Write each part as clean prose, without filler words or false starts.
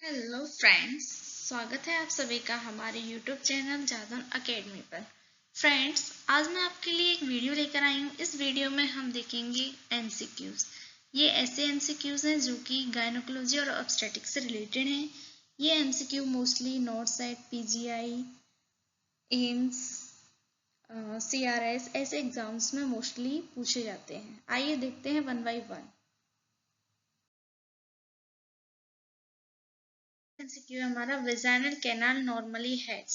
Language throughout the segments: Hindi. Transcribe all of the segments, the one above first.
हेलो फ्रेंड्स, स्वागत है आप सभी का हमारे यूट्यूब चैनल जादन अकेडमी पर। फ्रेंड्स, आज मैं आपके लिए एक वीडियो लेकर आई हूँ। इस वीडियो में हम देखेंगे MCQs। ये ऐसे MCQs हैं जो कि गायनोकोलॉजी और ऑब्स्टेट्रिक्स से रिलेटेड हैं। ये MCQ mostly NORCET, PGI, AIIMS, CRS ऐसे एग्जाम्स में मोस्टली पूछे जाते हैं। आइए देखते हैं वन बाई वन। MCQ हमारा वेजाइनल कैनाल नॉर्मली हैज।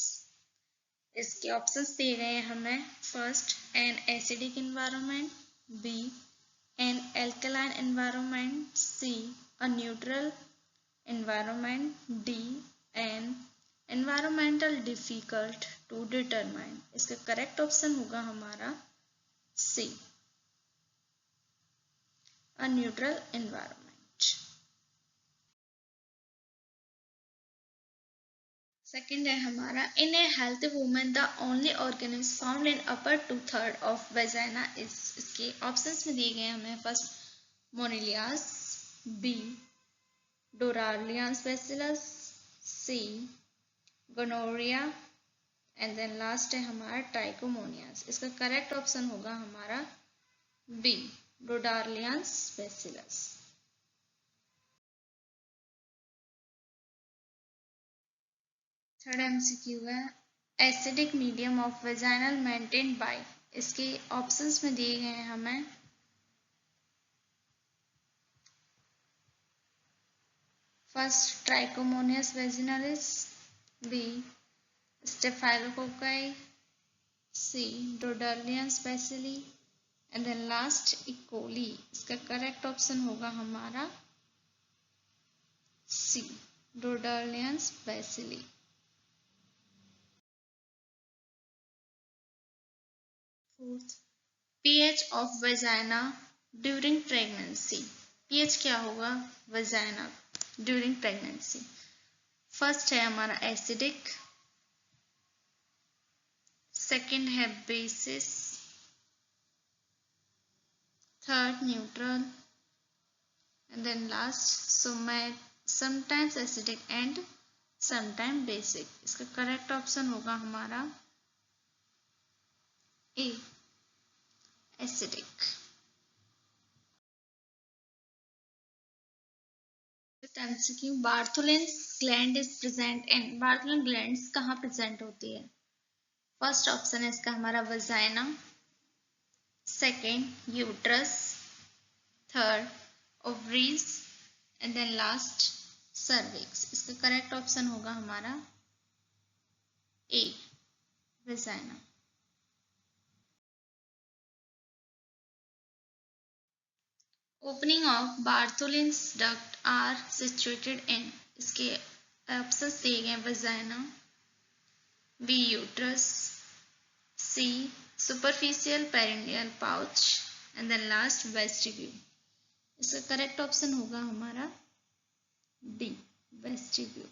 इसके ऑप्शंस दिए गए हैं हमें। First, an acidic environment, B an alkaline environment, C a neutral environment, D an environmental difficult to determine. इसका करेक्ट ऑप्शन होगा हमारा C, a neutral environment. Second है हमारा, in a healthy women the only organism found in upper 2/3 of vagina is. इसके ऑप्शंस में दिए गए हमें। First, monilias, B doderleins bacillus, C gonorrhoea and then last है हमारा ट्राइकोमोनियास। इसका करेक्ट ऑप्शन होगा हमारा B, doderleins bacillus. Third MCQ है, acidic medium of vaginal maintained by. इसके ऑप्शंस में दिए गए हैं हमें। First, trichomonas vaginalis, B staphylococci, C doderleins bacilli and then last E coli. इसका करेक्ट ऑप्शन होगा हमारा C, doderleins bacilli. Fourth, pH of vagina during pregnancy. pH क्या होगा वेजाइना ड्यूरिंग प्रेगनेंसी? फर्स्ट है हमारा एसिडिक, सेकंड है basis, third neutral and then last sometimes acidic and sometime basic. इसका करेक्ट ऑप्शन होगा हमारा A, acidic. MCQ, Bartholin's gland is present in. Bartholin glands कहाँ प्रेजेंट होती है? फर्स्ट ऑप्शन है इसका हमारा vagina, second uterus, third ovaries and then last cervix. इसका करेक्ट ऑप्शन होगा हमारा A, vagina. Opening of Bartholin's duct are situated in. इसके ऑप्शंस दिए गए vagina, B uterus, C superficial perineal pouch and then last vestibule. इसका करेक्ट ऑप्शन होगा हमारा D, vestibule.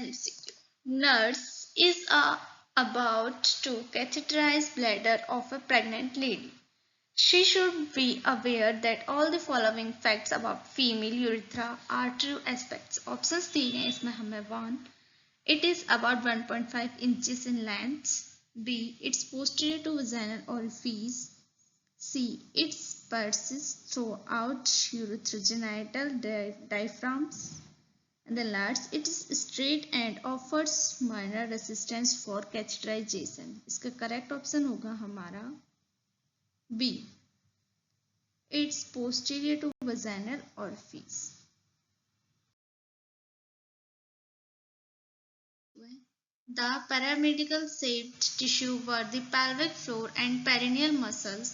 MCQ, nurse is about to catheterize bladder of a pregnant lady. She should be aware that all the following facts about female urethra are true aspects. Options दिए गए इसमें हमें। 1, it is about 1.5 inches in length. B, it's posterior to vaginal orifice. C, it passes throughout urethral-genital diaphragms. And the last, it is straight and offers minor resistance for catheterization. इसका करेक्ट ऑप्शन होगा हमारा B, it's posterior to vaginal orifice. The pyramidal shaped tissue where the pelvic floor and perineal muscles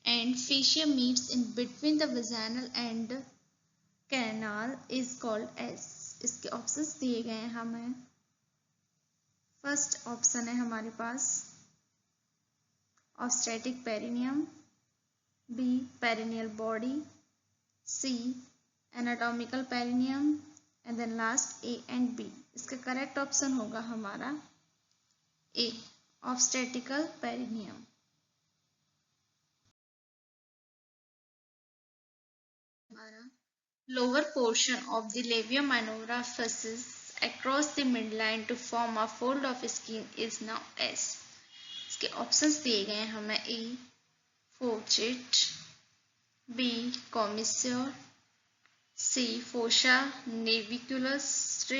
and fascia meets in between the vaginal and canal is called as. इसके ऑप्शंस दिए गए हैं हमें। फर्स्ट ऑप्शन है हमारे पास obstetric perineum, B perineal body, C anatomical perineum and then last A and B. इसका करेक्ट ऑप्शन होगा हमारा A, obstetrical perineum. Lower portion of the labia minora passes across the midline to form a fold of skin is now S. इसके ऑप्शंस दिए गए हैं हमें A fourchette, B commissure, C fossa navicularis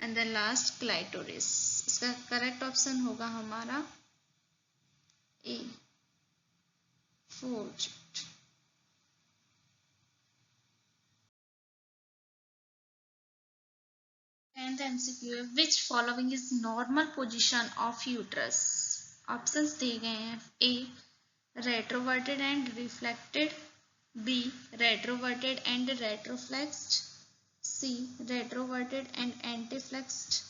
and the last clitoris. इसका करेक्ट ऑप्शन होगा हमारा A fourchette. 10th MCQ, which following is normal position of uterus? Options दिए गए हैं A retroverted and reflected, B retroverted and retroflexed, C retroverted and anteflexed,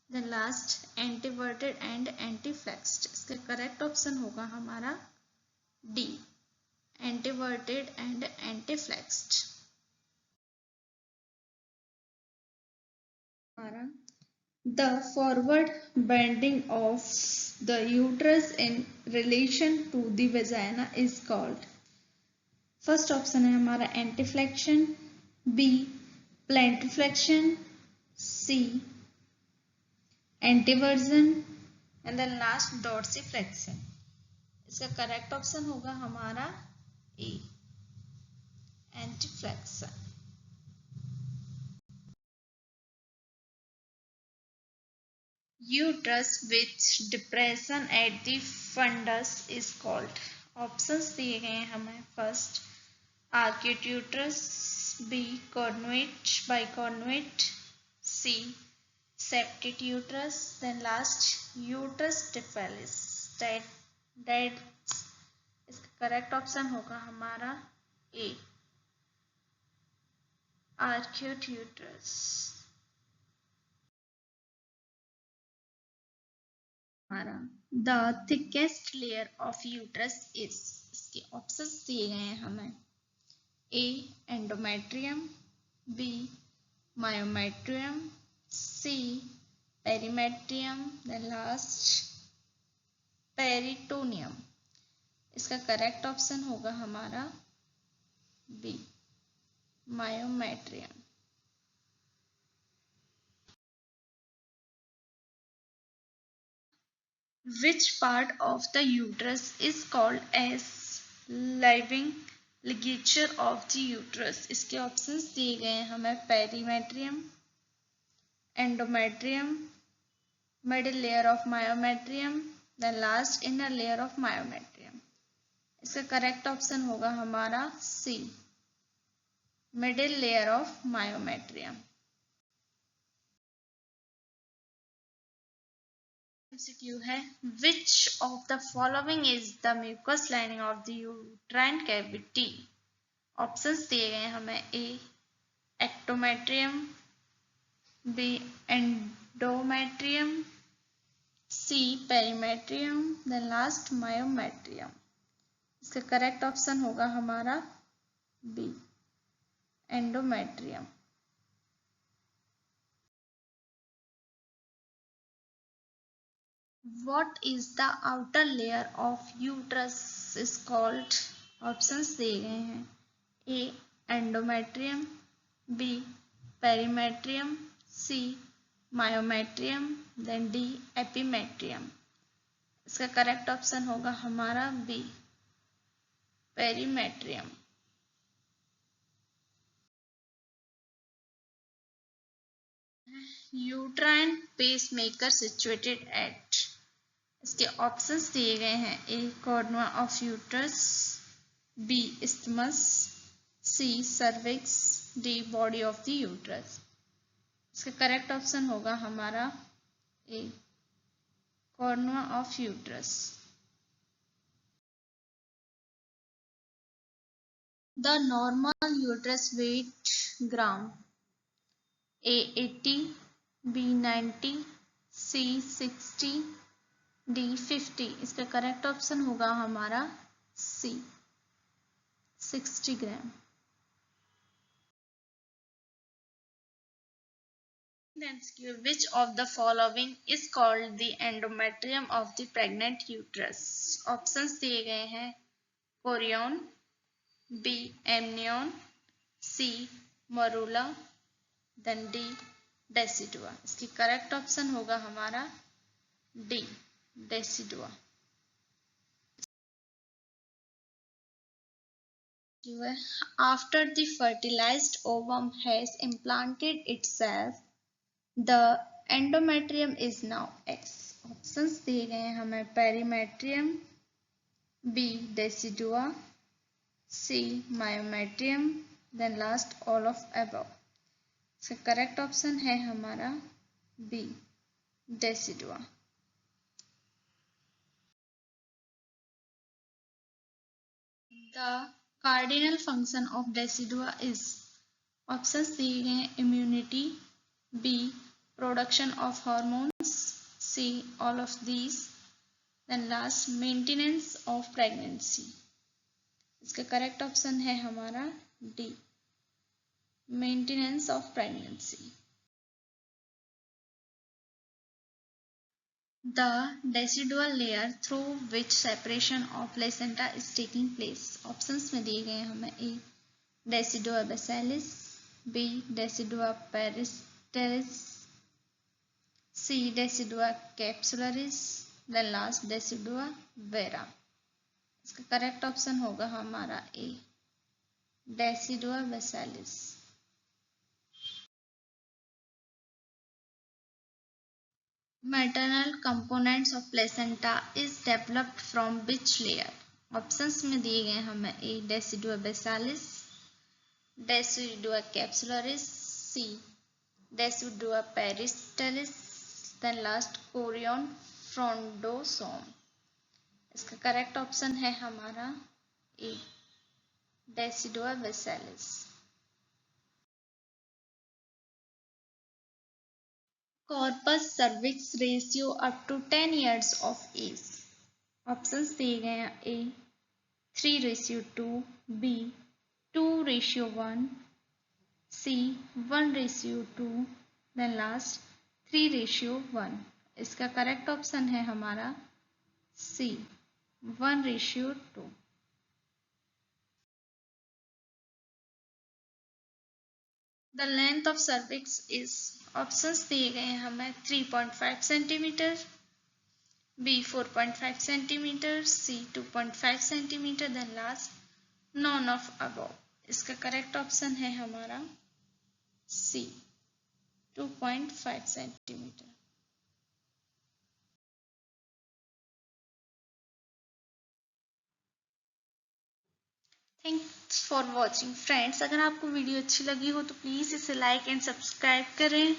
the last anteverted and anteflexed. इसका करेक्ट ऑप्शन होगा हमारा D anteverted and anteflexed. The forward bending of the uterus in relation to the vagina is called। First option है हमारा anteflexion, B plantar flexion, C anteversion and the last dorsiflexion. इसका करेक्ट ऑप्शन होगा हमारा A anteflexion. Uterus with depression at the fundus is called। Options दिए गए हैं हमें first arcuate uterus, B cornuate bicornuate, C septate uterus, then last uterus didelphys dead. इसका करेक्ट ऑप्शन होगा हमारा A arcuate uterus. The thickest layer of uterus is. इसके ऑप्शंस दिए गए हैं हमें A endometrium, B myometrium, C perimetrium, the last peritoneum. इसका करेक्ट ऑप्शन होगा हमारा B myometrium. Which part of the uterus is called as living ligature of the uterus? इसके ऑप्शंस दिए गए हैं हमें perimetrium, endometrium, middle layer of myometrium, the last inner layer of myometrium. इसका करेक्ट ऑप्शन होगा हमारा C middle layer of myometrium. MCQ है which of the following is the mucous lining of the uterine cavity? Options दिए गए हमें A ectometrium, B endometrium, C perimetrium, the last myometrium. इसका करेक्ट ऑप्शन होगा हमारा B endometrium. What is the outer layer of uterus is called? Options दिए गए हैं A endometrium, B perimetrium, C myometrium, then D epimetrium. इसका करेक्ट ऑप्शन होगा हमारा B perimetrium. Uterine pacemaker situated at. इसके ऑप्शंस दिए गए हैं A cornua of uterus, B isthmus, C cervix, D body of the uterus. इसका करेक्ट ऑप्शन होगा हमारा A cornua of uterus. The normal uterus weight gram A 80, B 90, C 60, D 50। इसका करेक्ट ऑप्शन होगा हमारा C 60 gram. Which of the following is called the endometrium of the pregnant uterus? Options दिए गए हैं कोरियन, बी एमनियन, सी मरूला, देन डी डेसिडुआ। इसकी करेक्ट ऑप्शन होगा हमारा D decidua. After the fertilized ovum has implanted itself, the endometrium is now X। Options दिए गए हैं हमें perimetrium, B decidua, C myometrium, then last all of above. इसका करेक्ट ऑप्शन है हमारा B decidua. The cardinal function of decidua is, options दिए गए हैं immunity, B production of hormones, C all of these, then last maintenance of pregnancy. इसका करेक्ट ऑप्शन है हमारा D maintenance of pregnancy. The decidual layer through which separation of placenta is taking place। Options में दिए गए हैं हमें A decidua basalis, B decidua parietalis, C decidua capsularis, then last decidua vera. इसका करेक्ट ऑप्शन होगा हमारा A decidua basalis. Maternal components of placenta is developed from which layer। Options में दिए गए हमें A decidua basalis, decidua capsularis, C decidua parietalis, then last chorion frondosum. इसका करेक्ट ऑप्शन है हमारा A decidua basalis. Corpus cervix ratio up to 10 years of age। Options दिए गए हैं A 3:2, B 2:1, C 1:2, then last 3:1। इसका करेक्ट ऑप्शन है हमारा C 1:2। The length of cervix is, options दिए गए हैं हमें 3.5 centimetre, B 4.5 centimetre, C 2.5 centimetre, then last none of above. इसका करेक्ट ऑप्शन है हमारा C 2.5 centimetre. Thanks for watching friends. अगर आपको वीडियो अच्छी लगी हो तो प्लीज़ इसे लाइक एंड सब्सक्राइब करें।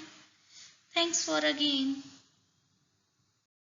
Thanks for again.